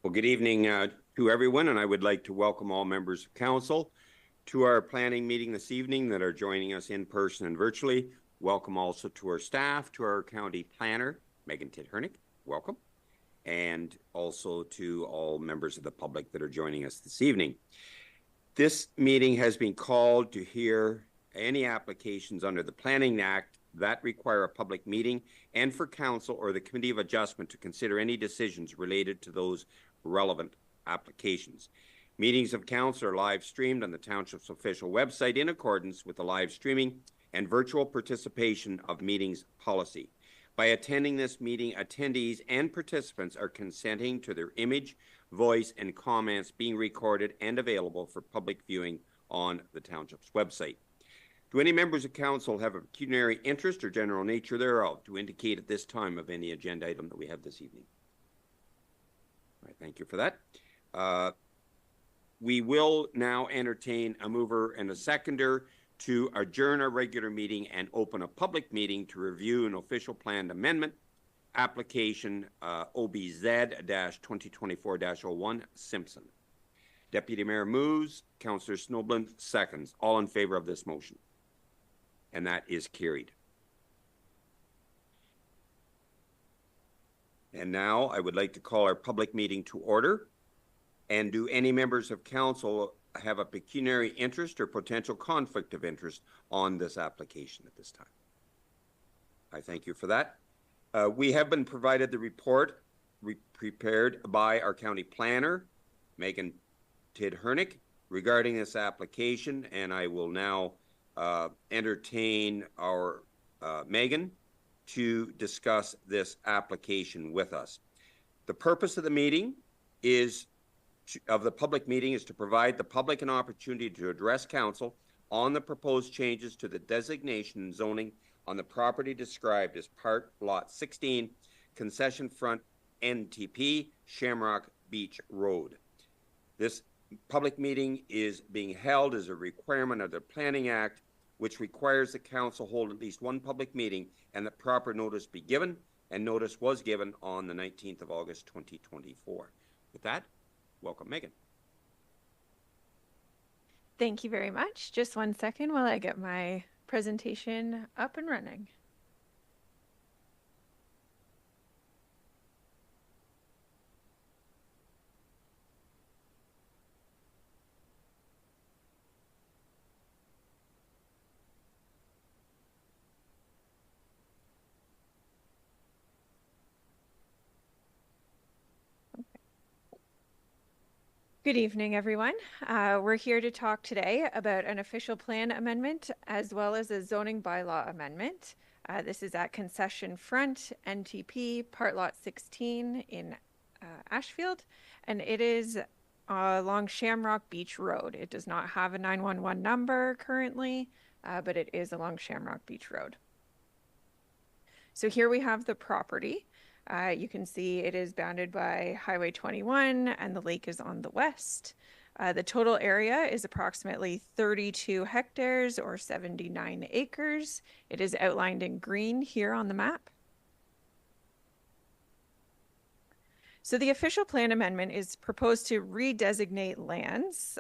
Well, good evening to everyone, and I would like to welcome all members of council to our planning meeting this evening that are joining us in person and virtually. Welcome also to our staff, to our county planner, Megan Tidhernick, welcome, and also to all members of the public that are joining us this evening. This meeting has been called to hear any applications under the Planning Act that require a public meeting, and for council or the Committee of Adjustment to consider any decisions related to those relevant applications. Meetings of council are live streamed on the township's official website in accordance with the live streaming and virtual participation of meetings policy. By attending this meeting, attendees and participants are consenting to their image, voice, and comments being recorded and available for public viewing on the township's website. Do any members of council have a pecuniary interest or general nature thereof to indicate at this time of any agenda item that we have this evening? All right, thank you for that. We will now entertain a mover and a seconder to adjourn our regular meeting and open a public meeting to review an official planned amendment application OBZ-2024-01 Simpson. Deputy Mayor moves, Councillor Snowblin seconds. All in favor of this motion? And that is carried. And now I would like to call our public meeting to order. And do any members of council have a pecuniary interest or potential conflict of interest on this application at this time? I thank you for that. We have been provided the report prepared by our county planner, Megan Tidhernick, regarding this application, and I will now entertain our Megan to discuss this application with us. The purpose of the meeting of the public meeting is to provide the public an opportunity to address council on the proposed changes to the designation and zoning on the property described as Part Lot 16, Concession Front NTP, Shamrock Beach Road. This public meeting is being held as a requirement of the Planning Act, which requires the council hold at least one public meeting and that proper notice be given, and notice was given on the 19th of August 2024. With that, welcome, Megan. Thank you very much. Just 1 second while I get my presentation up and running. Good evening, everyone. We're here to talk today about an official plan amendment as well as a zoning bylaw amendment. This is at Concession Front, NTP, Part Lot 16 in Ashfield, and it is along Shamrock Beach Road. It does not have a 911 number currently, but it is along Shamrock Beach Road. So here we have the property. You can see it is bounded by Highway 21 and the lake is on the west. The total area is approximately 32 hectares or 79 acres. It is outlined in green here on the map. So the official plan amendment is proposed to redesignate lands.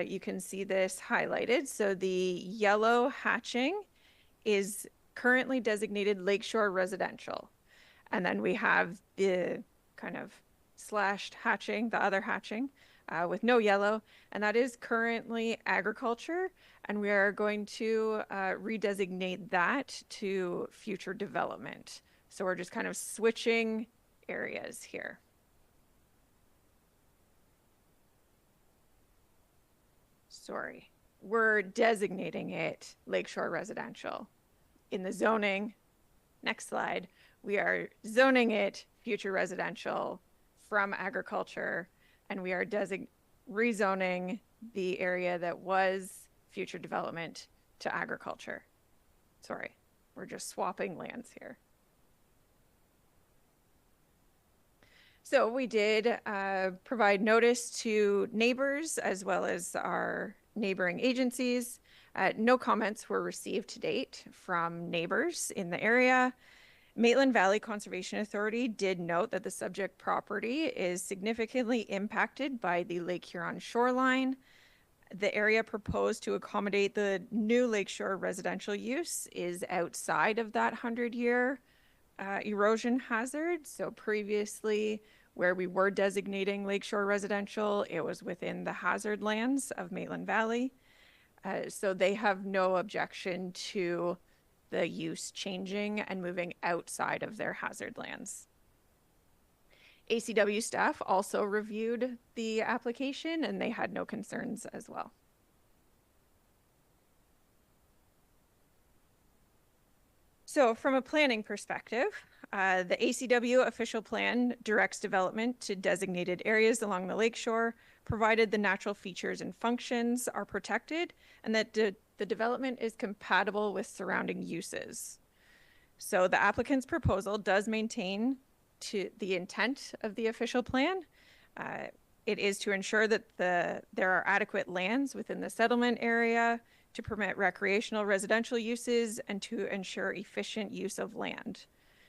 You can see this highlighted. So the yellow hatching is currently designated Lakeshore Residential. And then we have the kind of slashed hatching, the other hatching with no yellow, and that is currently agriculture. And we are going to redesignate that to future development. So we're just kind of switching areas here. Sorry, we're designating it Lakeshore Residential. In the zoning, next slide, we are zoning it future residential from agriculture, and we are rezoning the area that was future development to agriculture. Sorry, we're just swapping lands here. So we did provide notice to neighbors as well as our neighboring agencies. No comments were received to date from neighbors in the area. Maitland Valley Conservation Authority did note that the subject property is significantly impacted by the Lake Huron shoreline. The area proposed to accommodate the new lakeshore residential use is outside of that 100-year erosion hazard. So previously, where we were designating lakeshore residential, it was within the hazard lands of Maitland Valley. So they have no objection to the use changing and moving outside of their hazard lands. ACW staff also reviewed the application and they had no concerns as well. So from a planning perspective, the ACW official plan directs development to designated areas along the lakeshore, provided the natural features and functions are protected and that the development is compatible with surrounding uses. So the applicant's proposal does maintain the intent of the official plan. It is to ensure that there are adequate lands within the settlement area to permit recreational residential uses and to ensure efficient use of land.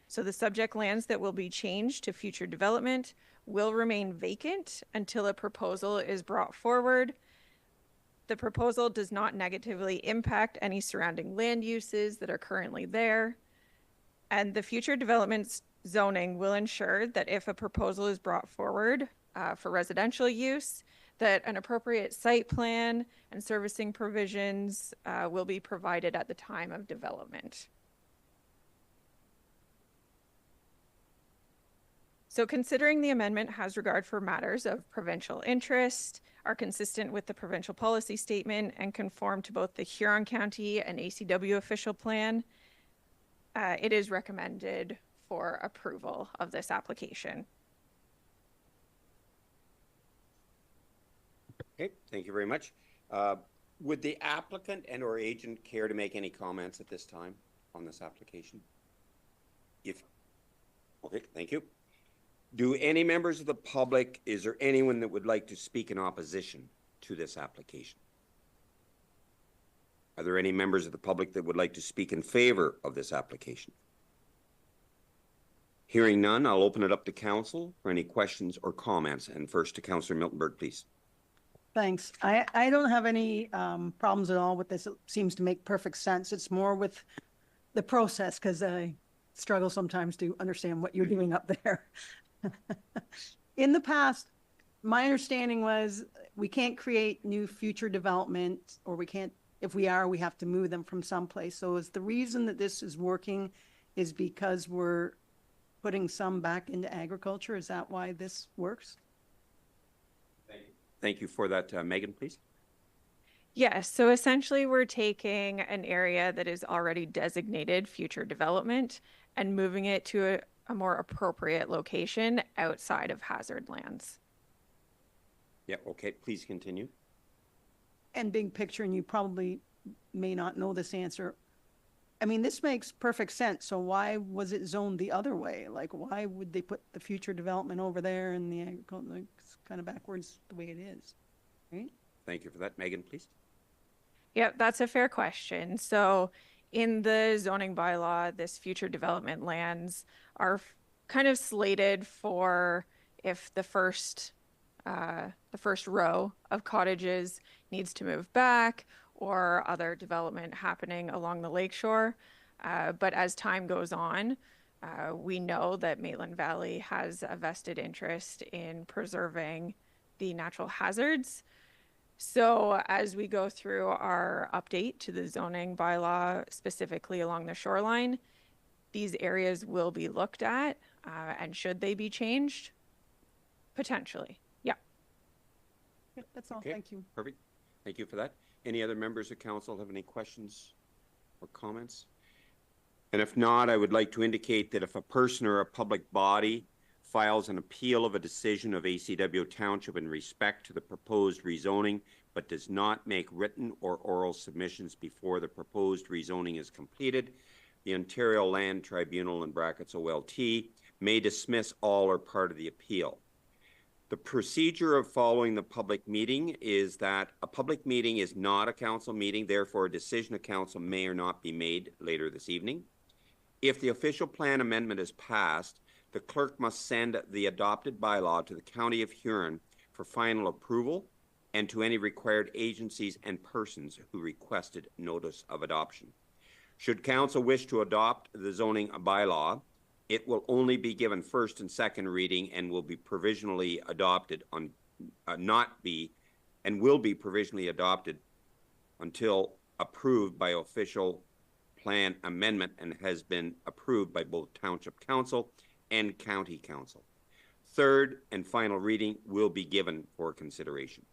So the subject lands that will be changed to future development will remain vacant until a proposal is brought forward. The proposal does not negatively impact any surrounding land uses that are currently there. And the future development zoning will ensure that if a proposal is brought forward for residential use, that an appropriate site plan and servicing provisions will be provided at the time of development. So considering the amendment has regard for matters of provincial interest, are consistent with the provincial policy statement and conform to both the Huron County and ACW official plan, it is recommended for approval of this application. Okay, thank you very much. Would the applicant and or agent care to make any comments at this time on this application? Okay, thank you. Do any members of the public, is there anyone that would like to speak in opposition to this application? Are there any members of the public that would like to speak in favor of this application? Hearing none, I'll open it up to council for any questions or comments. And first to Councillor Miltenberg, please. Thanks. I don't have any problems at all with this. It seems to make perfect sense. It's more with the process because I struggle sometimes to understand what you're doing up there. In the past, my understanding was we can't create new future development, or we can't, if we are, we have to move them from someplace. So is the reason that this is working is because we're putting some back into agriculture? Is that why this works? Thank you for that. Megan, please. Yes, so essentially we're taking an area that is already designated future development and moving it to a more appropriate location outside of hazard lands. Yeah, okay, please continue. And big picture, and you probably may not know this answer. I mean, this makes perfect sense. So why was it zoned the other way? Like, why would they put the future development over there and the agriculture? Like, it's kind of backwards the way it is, right? Thank you for that. Megan, please. Yeah, that's a fair question. So in the zoning bylaw, this future development lands are kind of slated for if the first row of cottages needs to move back or other development happening along the lakeshore. But as time goes on, we know that Maitland Valley has a vested interest in preserving the natural hazards. So as we go through our update to the zoning bylaw, specifically along the shoreline, these areas will be looked at, and should they be changed? Potentially, yeah. That's all. Okay, Thank you. perfect. Thank you for that. Any other members of council have any questions or comments? And if not, I would like to indicate that if a person or a public body files an appeal of a decision of ACW Township in respect to the proposed rezoning, but does not make written or oral submissions before the proposed rezoning is completed, the Ontario Land Tribunal, in brackets OLT, may dismiss all or part of the appeal. The procedure of following the public meeting is that a public meeting is not a council meeting, therefore a decision of council may or not be made later this evening. If the official plan amendment is passed, the clerk must send the adopted bylaw to the County of Huron for final approval and to any required agencies and persons who requested notice of adoption. Should council wish to adopt the zoning bylaw, it will only be given first and second reading and will be provisionally adopted on will be provisionally adopted until approved by official plan amendment and has been approved by both Township Council and County Council. Third and final reading will be given for consideration.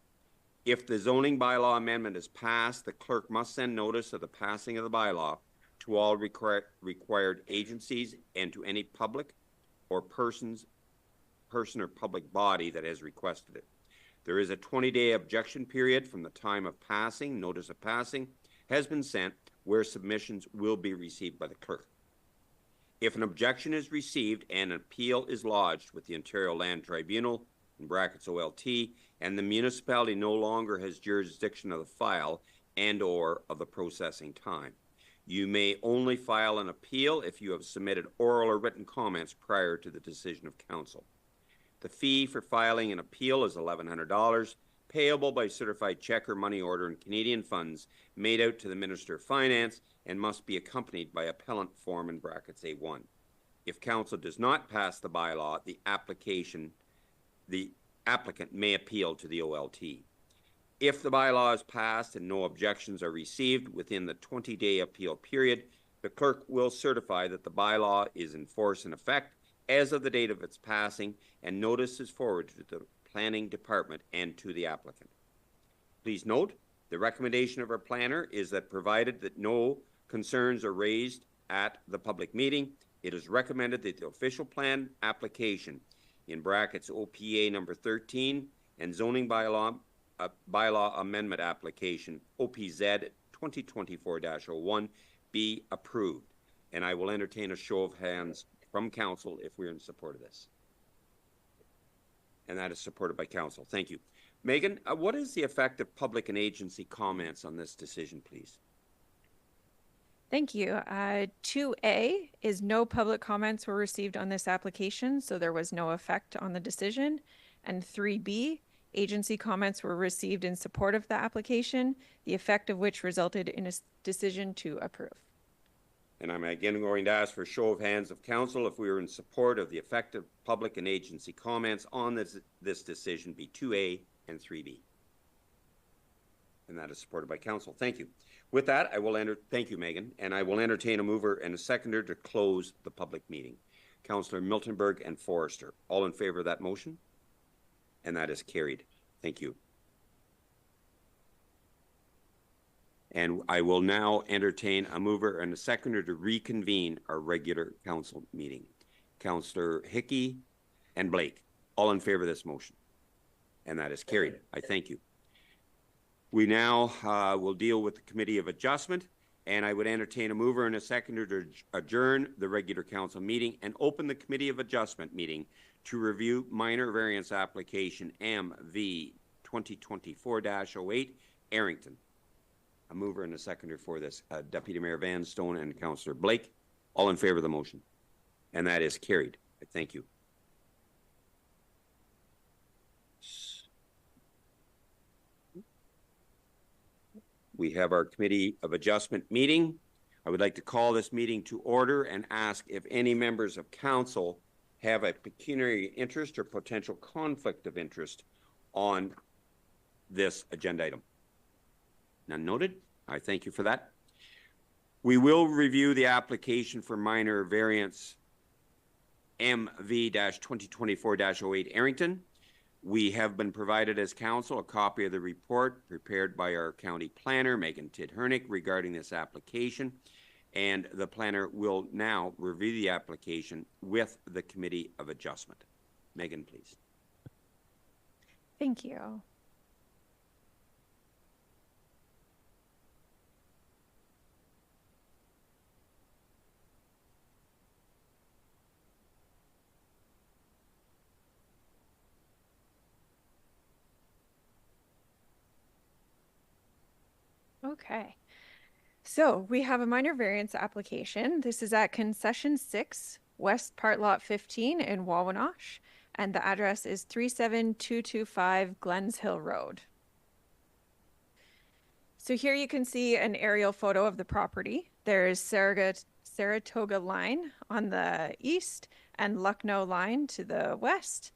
If the zoning bylaw amendment is passed, the clerk must send notice of the passing of the bylaw to all required agencies and to any public or person or public body that has requested it. There is a 20-day objection period from the time of passing. Notice of passing has been sent where submissions will be received by the clerk. If an objection is received and an appeal is lodged with the Ontario Land Tribunal, in brackets OLT, and the municipality no longer has jurisdiction of the file and or of the processing time, you may only file an appeal if you have submitted oral or written comments prior to the decision of council. The fee for filing an appeal is $1,100, payable by certified check or money order in Canadian funds made out to the Minister of Finance and must be accompanied by appellant form in brackets A1. If council does not pass the bylaw, the applicant may appeal to the OLT. If the bylaw is passed and no objections are received within the 20-day appeal period, the clerk will certify that the bylaw is in force and effect as of the date of its passing, and notice is forwarded to the Planning Department and to the applicant. Please note, the recommendation of our planner is that provided that no concerns are raised at the public meeting, it is recommended that the official plan application in brackets OPA number 13 and zoning bylaw amendment application OPZ 2024-01 be approved. And I will entertain a show of hands from council if we're in support of this. And that is supported by council. Thank you. Megan, what is the effect of public and agency comments on this decision, please? Thank you. 2A is no public comments were received on this application, so there was no effect on the decision. And 3B, agency comments were received in support of the application, the effect of which resulted in a decision to approve. And I'm again going to ask for a show of hands of council if we are in support of the effect of public and agency comments on this decision be 2A and 3B. And that is supported by council. Thank you. With that, I will thank you, Megan, and I will entertain a mover and a seconder to close the public meeting. Councillor Miltenberg and Forrester, all in favor of that motion? And that is carried. Thank you. And I will now entertain a mover and a seconder to reconvene our regular council meeting. Councillor Hickey and Blake, all in favor of this motion. And that is carried. I thank you. We now will deal with the Committee of Adjustment, and I would entertain a mover and a seconder to adjourn the regular council meeting and open the Committee of Adjustment meeting to review minor variance application MV 2024-08 Arrington. A mover and a seconder for this, Deputy Mayor Van Stone and Councillor Blake, all in favor of the motion. And that is carried. Thank you. We have our Committee of Adjustment meeting. I would like to call this meeting to order and ask if any members of council have a pecuniary interest or potential conflict of interest on this agenda item. None noted. I thank you for that. We will review the application for minor variance MV-2024-08 Arrington. We have been provided as council a copy of the report prepared by our county planner, Megan Tidhernick, regarding this application, and the planner will now review the application with the Committee of Adjustment. Megan, please. Thank you. Okay. So we have a minor variance application. This is at Concession 6, West Part Lot 15 in Wawanosh, and the address is 37225 Glens Hill Road. So here you can see an aerial photo of the property. There's Saratoga Line on the east and Lucknow Line to the west.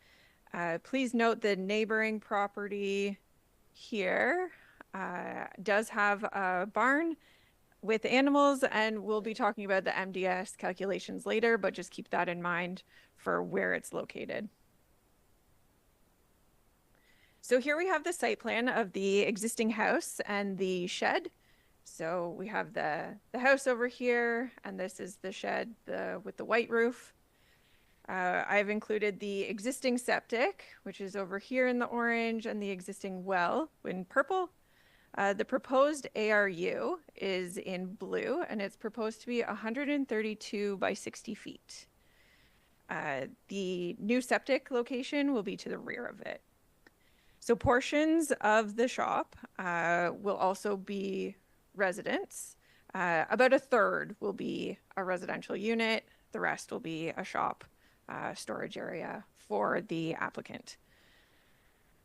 Please note the neighboring property here does have a barn with animals, and we'll be talking about the MDS calculations later, but just keep that in mind for where it's located. So here we have the site plan of the existing house and the shed. So we have the house over here, and this is the shed with the white roof. I've included the existing septic, which is over here in the orange, and the existing well in purple. The proposed ARU is in blue, and it's proposed to be 132 by 60 feet. The new septic location will be to the rear of it. So portions of the shop will also be residents. About a third will be a residential unit. The rest will be a shop storage area for the applicant.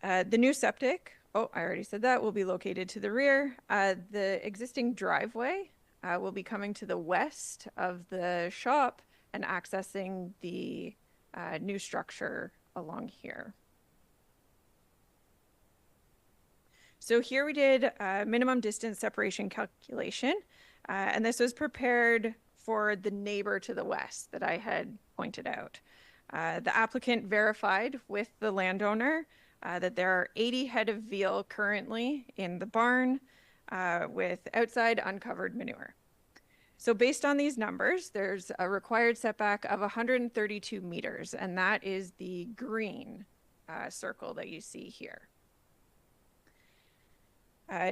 The new septic, oh, I already said that, will be located to the rear. The existing driveway will be coming to the west of the shop and accessing the new structure along here. So here we did a minimum distance separation calculation, and this was prepared for the neighbor to the west that I had pointed out. The applicant verified with the landowner that there are 80 head of veal currently in the barn with outside uncovered manure. So based on these numbers, there's a required setback of 132 meters, and that is the green circle that you see here.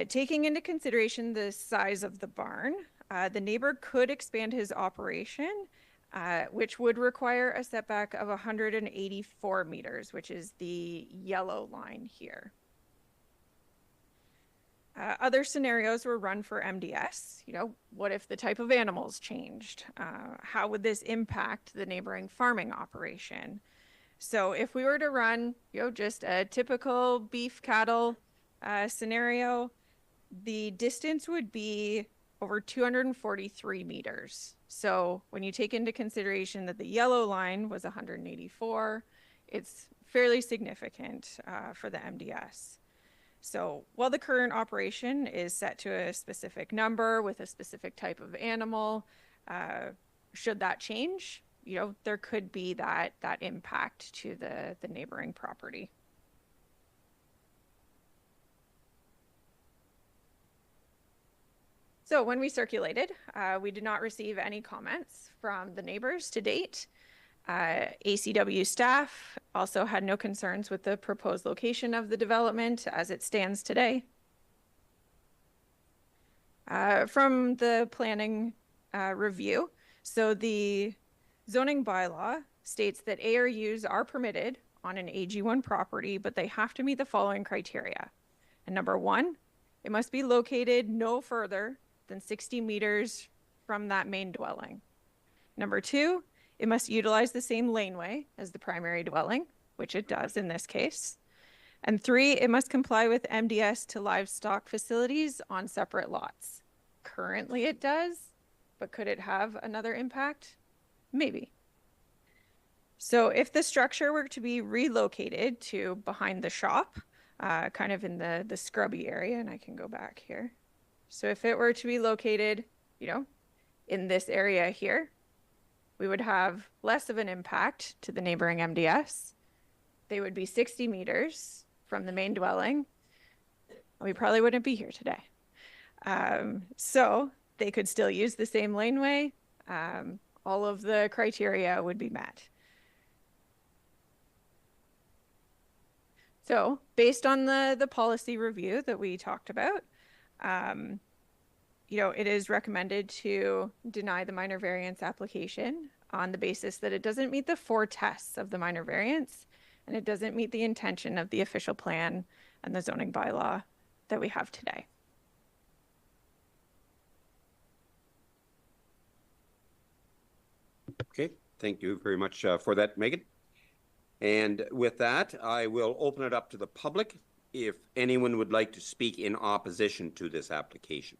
Taking into consideration the size of the barn, the neighbor could expand his operation, which would require a setback of 184 meters, which is the yellow line here. Other scenarios were run for MDS. You know, what if the type of animals changed? How would this impact the neighboring farming operation? So if we were to run, you know, just a typical beef cattle scenario, the distance would be over 243 meters. So when you take into consideration that the yellow line was 184, it's fairly significant for the MDS. So while the current operation is set to a specific number with a specific type of animal, should that change, you know, there could be that impact to the neighboring property. So when we circulated, we did not receive any comments from the neighbors to date. ACW staff also had no concerns with the proposed location of the development as it stands today. From the planning review, so the zoning bylaw states that ARUs are permitted on an AG1 property, but they have to meet the following criteria. And number one, it must be located no further than 60 meters from that main dwelling. Number two, it must utilize the same laneway as the primary dwelling, which it does in this case. And three, it must comply with MDS to livestock facilities on separate lots. Currently it does, but could it have another impact? Maybe. So if the structure were to be relocated to behind the shop, kind of in the scrubby area, and I can go back here. So if it were to be located, you know, in this area here, we would have less of an impact to the neighboring MDS. They would be 60 meters from the main dwelling. We probably wouldn't be here today. So they could still use the same laneway. All of the criteria would be met. So based on the policy review that we talked about, you know, it is recommended to deny the minor variance application on the basis that it doesn't meet the 4 tests of the minor variance, and it doesn't meet the intention of the official plan and the zoning bylaw that we have today. Okay, thank you very much for that, Megan. And with that, I will open it up to the public if anyone would like to speak in opposition to this application.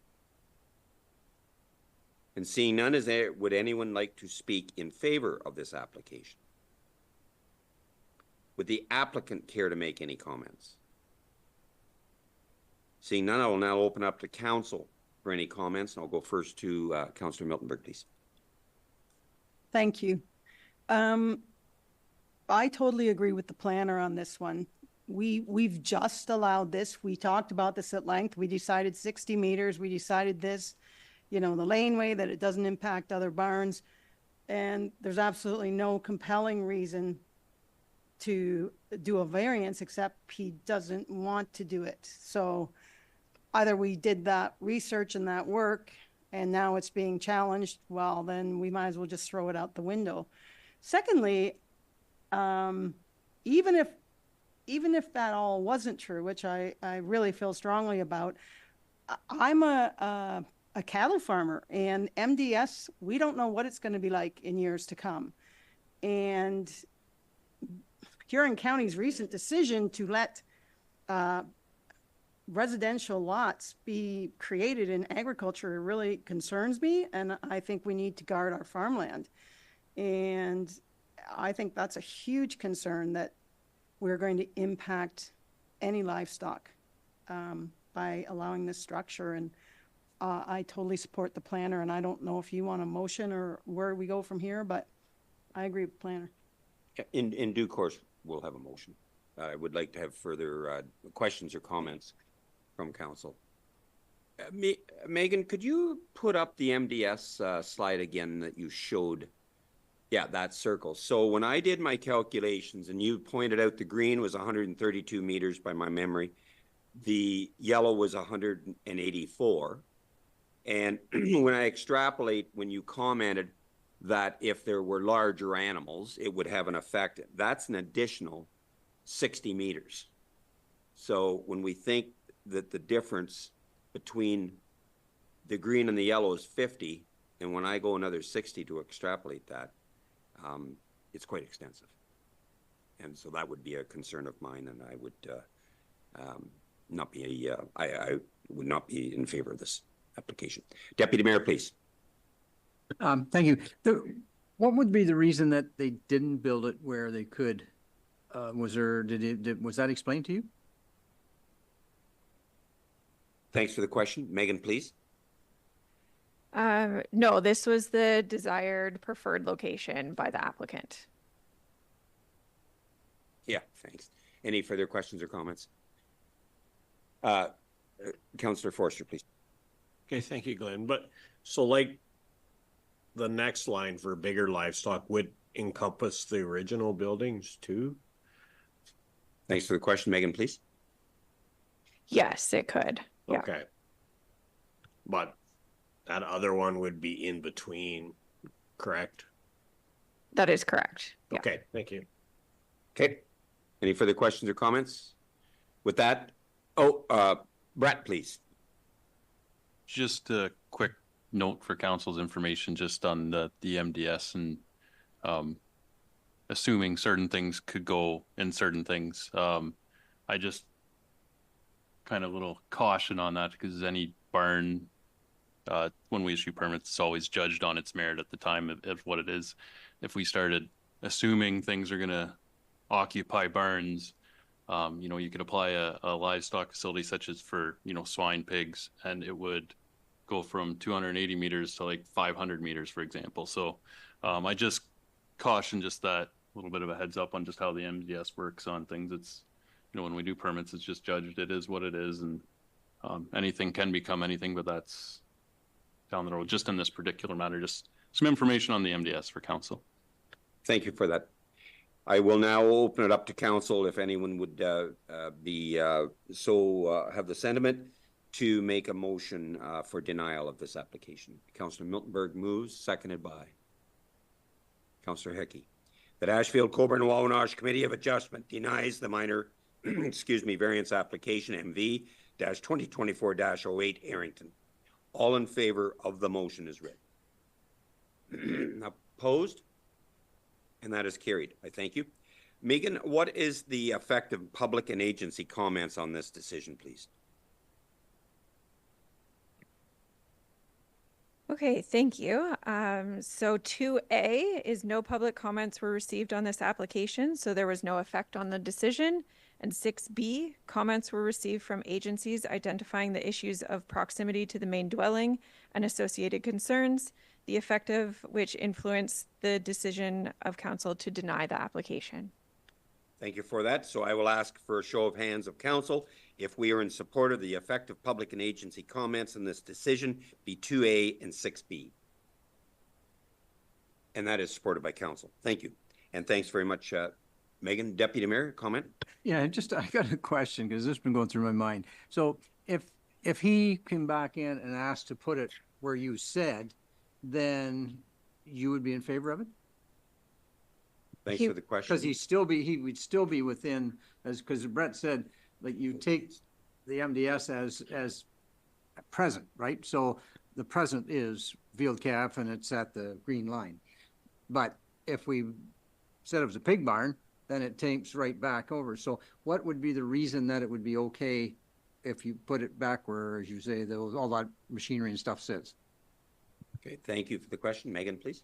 And seeing none, would anyone like to speak in favor of this application? Would the applicant care to make any comments? Seeing none, I will now open up to council for any comments. And I'll go first to Councillor Miltenberg, please. Thank you. I totally agree with the planner on this one. We've just allowed this. We talked about this at length. We decided 60 meters. We decided this, you know, the laneway, that it doesn't impact other barns. And there's absolutely no compelling reason to do a variance except he doesn't want to do it. So either we did that research and that work and now it's being challenged, well, then we might as well just throw it out the window. Secondly, even if that all wasn't true, which I really feel strongly about, I'm a cattle farmer, and MDS, we don't know what it's going to be like in years to come. And Huron County's recent decision to let residential lots be created in agriculture really concerns me, and I think we need to guard our farmland. And I think that's a huge concern, that we're going to impact any livestock by allowing this structure. And I totally support the planner, and I don't know if you want a motion or where we go from here, but I agree with the planner. In due course, we'll have a motion. I would like to have further questions or comments from council. Megan, could you put up the MDS slide again that you showed? Yeah, that circle. So when I did my calculations, and you pointed out the green was 132 meters by my memory, the yellow was 184. And when I extrapolate, when you commented that if there were larger animals, it would have an effect, that's an additional 60 meters. So when we think that the difference between the green and the yellow is 50, and when I go another 60 to extrapolate that, it's quite extensive. And so that would be a concern of mine, and I would not be I would not be in favor of this application. Deputy Mayor, please. Thank you. What would be the reason that they didn't build it where they could? Was that explained to you? Thanks for the question. Megan, please. No, this was the desired preferred location by the applicant. Yeah, thanks. Any further questions or comments? Councillor Forster, please. Okay, thank you, Glenn. But so like the next line for bigger livestock would encompass the original buildings too? Thanks for the question. Megan, please. Yes, it could. Yeah. Okay. But that other one would be in between, correct? That is correct. Yeah. Okay, thank you. Okay. Any further questions or comments? With that, Brett, please. Just a quick note for council's information, just on the MDS and assuming certain things could go in certain things. I just kind of a little caution on that, because any barn, when we issue permits, it's always judged on its merit at the time of what it is. If we started assuming things are going to occupy barns, you could apply a livestock facility such as for, swine, pigs, and it would go from 280 meters to like 500 meters, for example. So I just caution just that little bit of a heads up on just how the MDS works on things. It's, when we do permits, it's just judged. It is what it is. And anything can become anything, but that's down the road. Just in this particular matter, just some information on the MDS for council. Thank you for that. I will now open it up to council if anyone would have the sentiment to make a motion for denial of this application. Councillor Miltenberg moves, seconded by Councillor Hickey. That Ashfield-Colborne-Wawanosh Committee of Adjustment denies the minor variance application MV-2024-08 Arrington. All in favor of the motion is read. Opposed? And that is carried. I thank you. Megan, what is the effect of public and agency comments on this decision, please? Okay, thank you. So 2A is no public comments were received on this application, so there was no effect on the decision. And 6B, comments were received from agencies identifying the issues of proximity to the main dwelling and associated concerns, the effect of which influenced the decision of council to deny the application. Thank you for that. So I will ask for a show of hands of council if we are in support of the effect of public and agency comments in this decision, be 2A and 6B. And that is supported by council. Thank you. And thanks very much, Megan. Deputy Mayor, comment? Yeah, I got a question because this has been going through my mind. So if he came back in and asked to put it where you said, then you would be in favor of it? Thanks for the question. Because he would still be within, because Brett said, like, you take the MDS as present, right? So the present is Field Calf and it's at the green line. But if we said it was a pig barn, then it takes right back over. So what would be the reason that it would be okay if you put it back where, as you say, all that machinery and stuff sits? Okay, thank you for the question. Megan, please.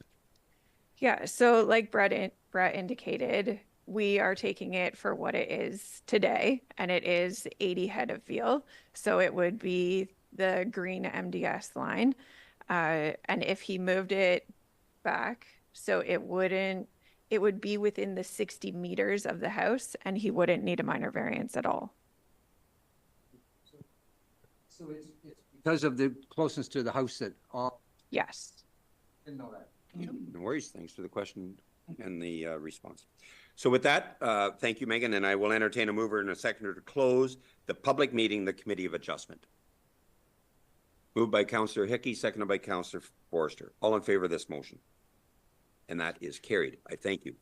Yeah, so like Brett indicated, we are taking it for what it is today, and it is 80 head of veal. So it would be the green MDS line. And if he moved it back, so it would be within the 60 meters of the house, and he wouldn't need a minor variance at all. So it's because of the closeness to the house that all. Yes. Didn't know that. No worries. Thanks for the question and the response. So with that, thank you, Megan, and I will entertain a mover and a seconder to close the public meeting, the Committee of Adjustment. Moved by Councillor Hickey, seconded by Councillor Forrester. All in favor of this motion? And that is carried. I thank you.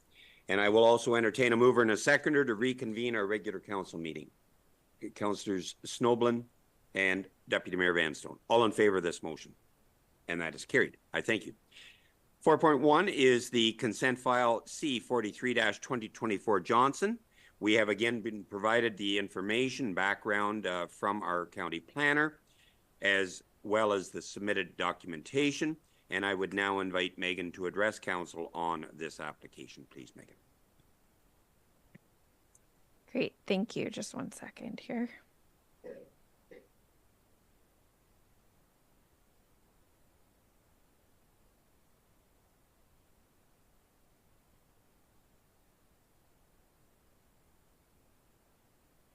And I will also entertain a mover and a seconder to reconvene our regular council meeting. Councillors Snoblin and Deputy Mayor Vanstone. All in favor of this motion? And that is carried. I thank you. 4.1 is the consent file C43-2024 Johnson. We have again been provided the information background from our county planner, as well as the submitted documentation. And I would now invite Megan to address council on this application. Please, Megan. Great, thank you. Just one second here.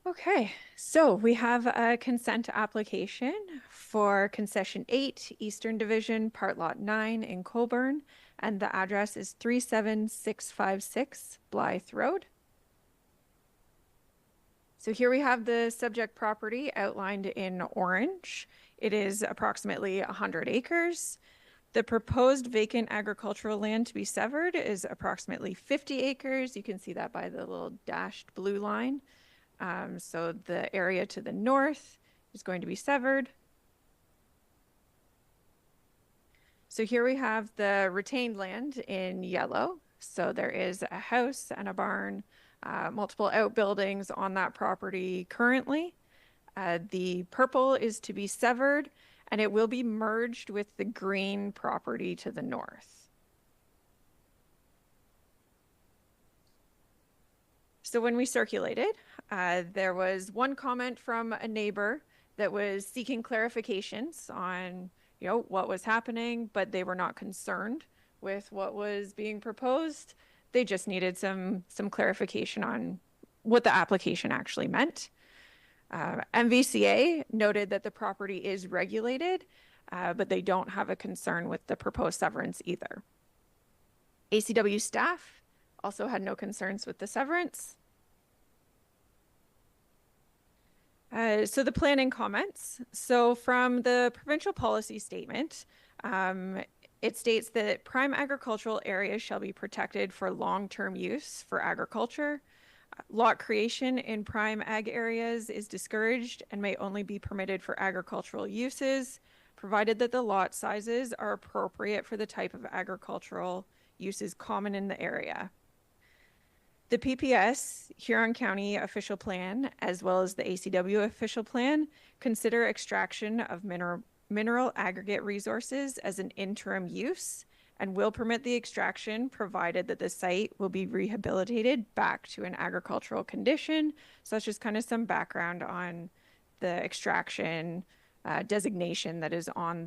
Okay, so we have a consent application for Concession 8, Eastern Division, Part Lot 9 in Colborne, and the address is 37656 Blythe Road. So here we have the subject property outlined in orange. It is approximately 100 acres. The proposed vacant agricultural land to be severed is approximately 50 acres. You can see that by the little dashed blue line. So the area to the north is going to be severed. So here we have the retained land in yellow. So there is a house and a barn, multiple outbuildings on that property currently. The purple is to be severed, and it will be merged with the green property to the north. So when we circulated, there was one comment from a neighbor that was seeking clarifications on, what was happening, but they were not concerned with what was being proposed. They just needed some clarification on what the application actually meant. MVCA noted that the property is regulated, but they don't have a concern with the proposed severance either. ACW staff also had no concerns with the severance. So the planning comments. So from the provincial policy statement, it states that prime agricultural areas shall be protected for long-term use for agriculture. Lot creation in prime ag areas is discouraged and may only be permitted for agricultural uses, provided that the lot sizes are appropriate for the type of agricultural uses common in the area. The PPS, Huron County official plan, as well as the ACW official plan, consider extraction of mineral aggregate resources as an interim use and will permit the extraction provided that the site will be rehabilitated back to an agricultural condition. So that's just kind of some background on the extraction designation that is on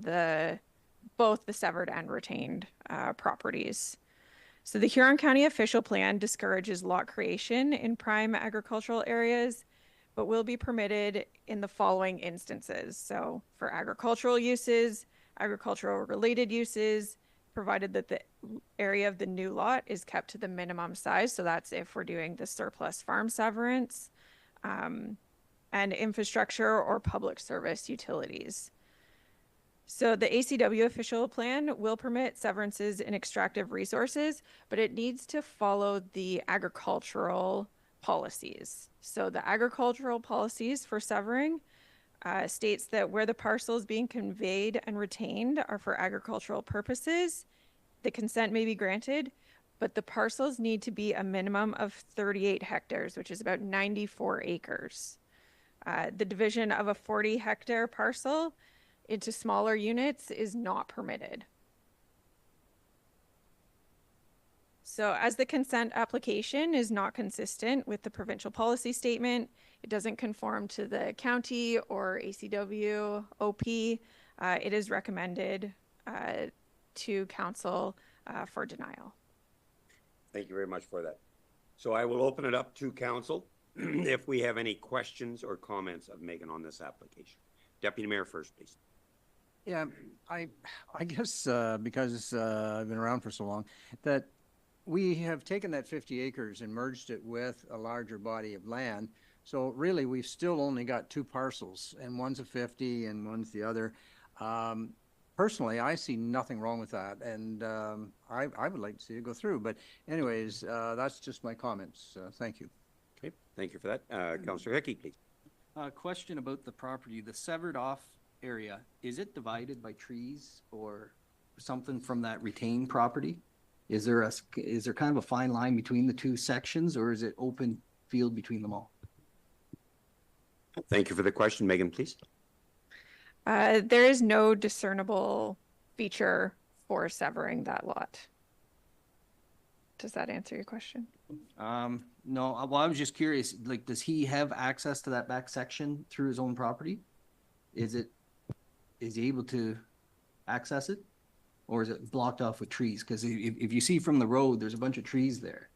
both the severed and retained properties. So the Huron County official plan discourages lot creation in prime agricultural areas, but will be permitted in the following instances. So for agricultural uses, agricultural related uses, provided that the area of the new lot is kept to the minimum size. So that's if we're doing the surplus farm severance, and infrastructure or public service utilities. So the ACW official plan will permit severances in extractive resources, but it needs to follow the agricultural policies. So the agricultural policies for severing states that where the parcel is being conveyed and retained are for agricultural purposes, the consent may be granted, but the parcels need to be a minimum of 38 hectares, which is about 94 acres. The division of a 40-hectare parcel into smaller units is not permitted. So as the consent application is not consistent with the provincial policy statement, it doesn't conform to the county or ACW OP, it is recommended to council for denial. Thank you very much for that. So I will open it up to council if we have any questions or comments of Megan on this application. Deputy Mayor first, please. Yeah, I guess because I've been around for so long, that we have taken that 50 acres and merged it with a larger body of land. So really, we've still only got two parcels, and one's a 50 and one's the other. Personally, I see nothing wrong with that, and I would like to see it go through. But anyways, that's just my comments. Thank you. Okay, thank you for that. Councillor Hickey, please. Question about the property, the severed off area, is it divided by trees or something from that retained property? Is there kind of a fine line between the two sections, or is it open field between them all? Thank you for the question. Megan, please. There is no discernible feature for severing that lot. Does that answer your question? No, well, I was just curious, like, does he have access to that back section through his own property? Is he able to access it? Or is it blocked off with trees? Because if you see from the road, there's a bunch of trees there.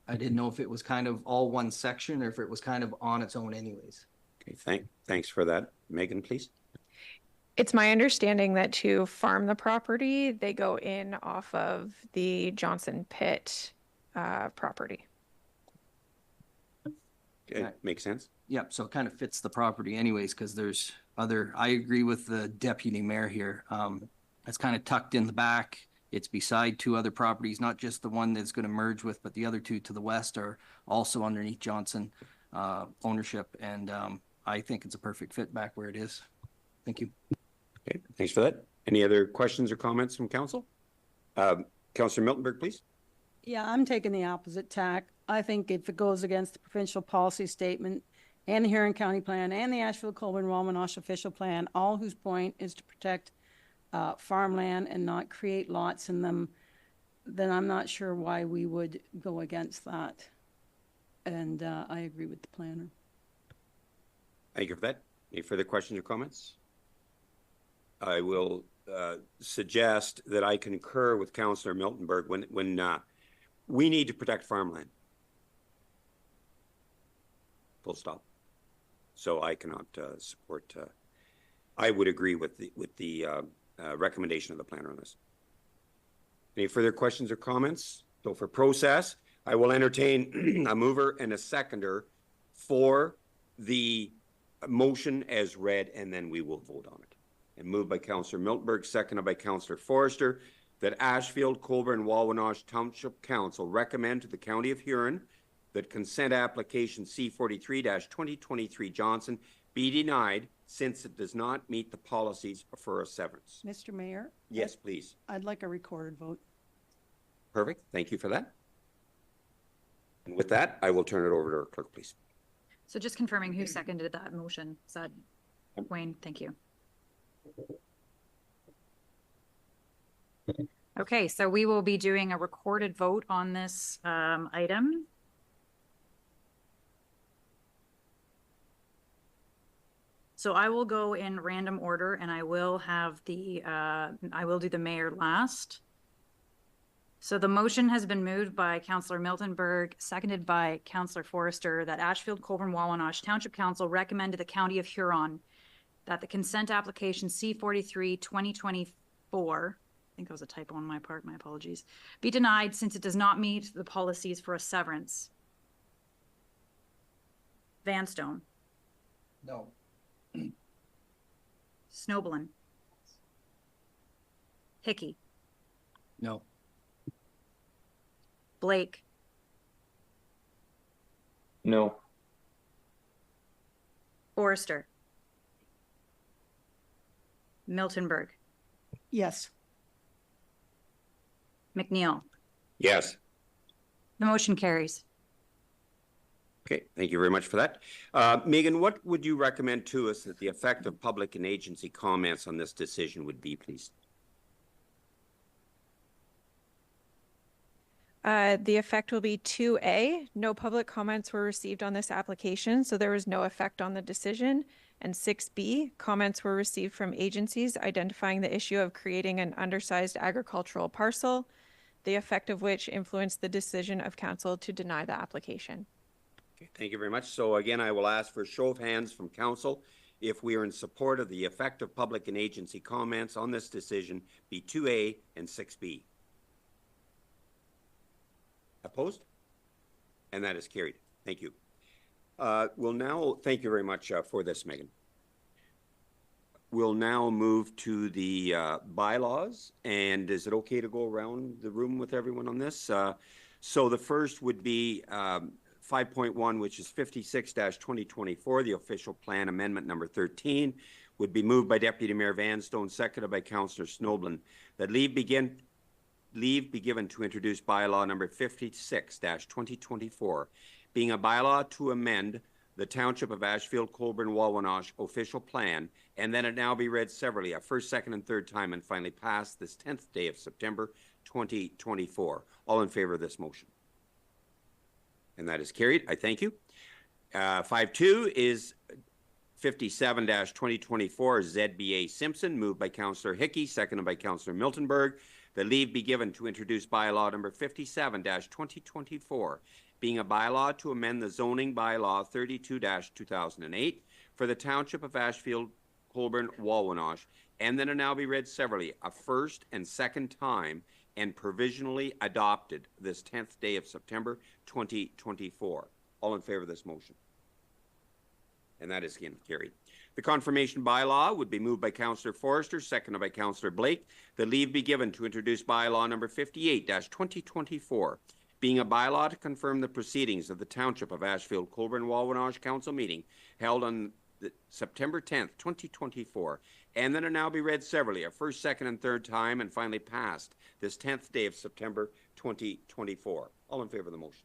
I didn't know if it was kind of all one section or if it was kind of on its own anyways. Okay, thanks for that. Megan, please. It's my understanding that to farm the property, they go in off of the Johnson Pit property. Okay, Right. makes sense. Yep, so it kind of fits the property anyways, because there's I agree with the deputy mayor here. It's kind of tucked in the back. It's beside two other properties, not just the one that's going to merge with, but the other two to the west are also underneath Johnson ownership. And I think it's a perfect fit back where it is. Thank you. Okay, thanks for that. Any other questions or comments from council? Councillor Miltenberg, please. Yeah, I'm taking the opposite tack. I think if it goes against the provincial policy statement and the Huron County plan and the Ashfield-Colborne-Wawanosh official plan, all whose point is to protect farmland and not create lots in them, then I'm not sure why we would go against that. And I agree with the planner. Thank you for that. Any further questions or comments? I will suggest that I concur with Councillor Miltenberg when we need to protect farmland. Full stop. So I cannot support. I would agree with the recommendation of the planner on this. Any further questions or comments? So for process, I will entertain a mover and a seconder for the motion as read, and then we will vote on it. And moved by Councillor Miltenberg, seconded by Councillor Forrester, that Ashfield-Colborne-Wawanosh Township Council recommend to the County of Huron that consent application C43-2023 Johnson be denied since it does not meet the policies for a severance. Mr. Mayor? Yes, please. I'd like a recorded vote. Perfect. Thank you for that. With that, I will turn it over to our clerk, please. So just confirming who seconded that motion. Is that Wayne? Thank you. Okay, so we will be doing a recorded vote on this item. So I will go in random order and I will have I will do the mayor last. So the motion has been moved by Councillor Miltenberg, seconded by Councillor Forrester, that Ashfield-Colborne-Wawanosh Township Council recommend to the County of Huron that the consent application C-43 2024, I think that was a typo on my part, my apologies, be denied since it does not meet the policies for a severance. Vanstone. No. Snowblin. Hickey. No. Blake. No. Forrester. Miltenberg. Yes. McNeil. Yes. The motion carries. Okay, thank you very much for that. Megan, what would you recommend to us that the effect of public and agency comments on this decision would be, please? The effect will be 2A. No public comments were received on this application, so there was no effect on the decision. And 6B, comments were received from agencies identifying the issue of creating an undersized agricultural parcel, the effect of which influenced the decision of council to deny the application. Okay, thank you very much. So again, I will ask for a show of hands from council if we are in support of the effect of public and agency comments on this decision be 2A and 6B. Opposed? And that is carried. Thank you. We'll now, thank you very much for this, Megan. We'll now move to the bylaws. And is it okay to go around the room with everyone on this? So the first would be 5.1, which is 56-2024, the official plan amendment number 13, would be moved by Deputy Mayor Vanstone, seconded by Councillor Snowblin, that leave be given to introduce bylaw number 56-2024, being a bylaw to amend the Township of Ashfield-Colborne-Wawanosh official plan, and then it now be read severally, a first, second, and third time, and finally passed this 10th day of September 2024. All in favor of this motion? And that is carried. I thank you. 5.2 is 57-2024 ZBA Simpson, moved by Councillor Hickey, seconded by Councillor Miltenberg. The leave be given to introduce bylaw number 57-2024, being a bylaw to amend the zoning bylaw 32-2008 for the Township of Ashfield-Colborne-Wawanosh, and then it now be read severally, a first and second time, and provisionally adopted this 10th day of September 2024. All in favor of this motion? And that is again carried. The confirmation bylaw would be moved by Councillor Forrester, seconded by Councillor Blake. The leave be given to introduce bylaw number 58-2024, being a bylaw to confirm the proceedings of the Township of Ashfield-Colborne-Wawanosh Council meeting held on September 10th, 2024, and then it now be read severally, a first, second, and third time, and finally passed this 10th day of September 2024. All in favor of the motion?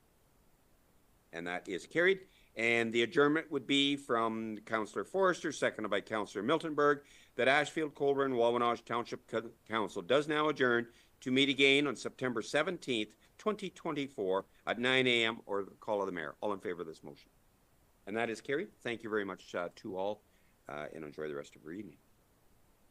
And that is carried. And the adjournment would be from Councillor Forrester, seconded by Councillor Miltenberg, that Ashfield-Colborne-Wawanosh Township Council does now adjourn to meet again on September 17th, 2024 at 9 a.m. or the call of the mayor. All in favor of this motion? And that is carried. Thank you very much to all, and enjoy the rest of your evening.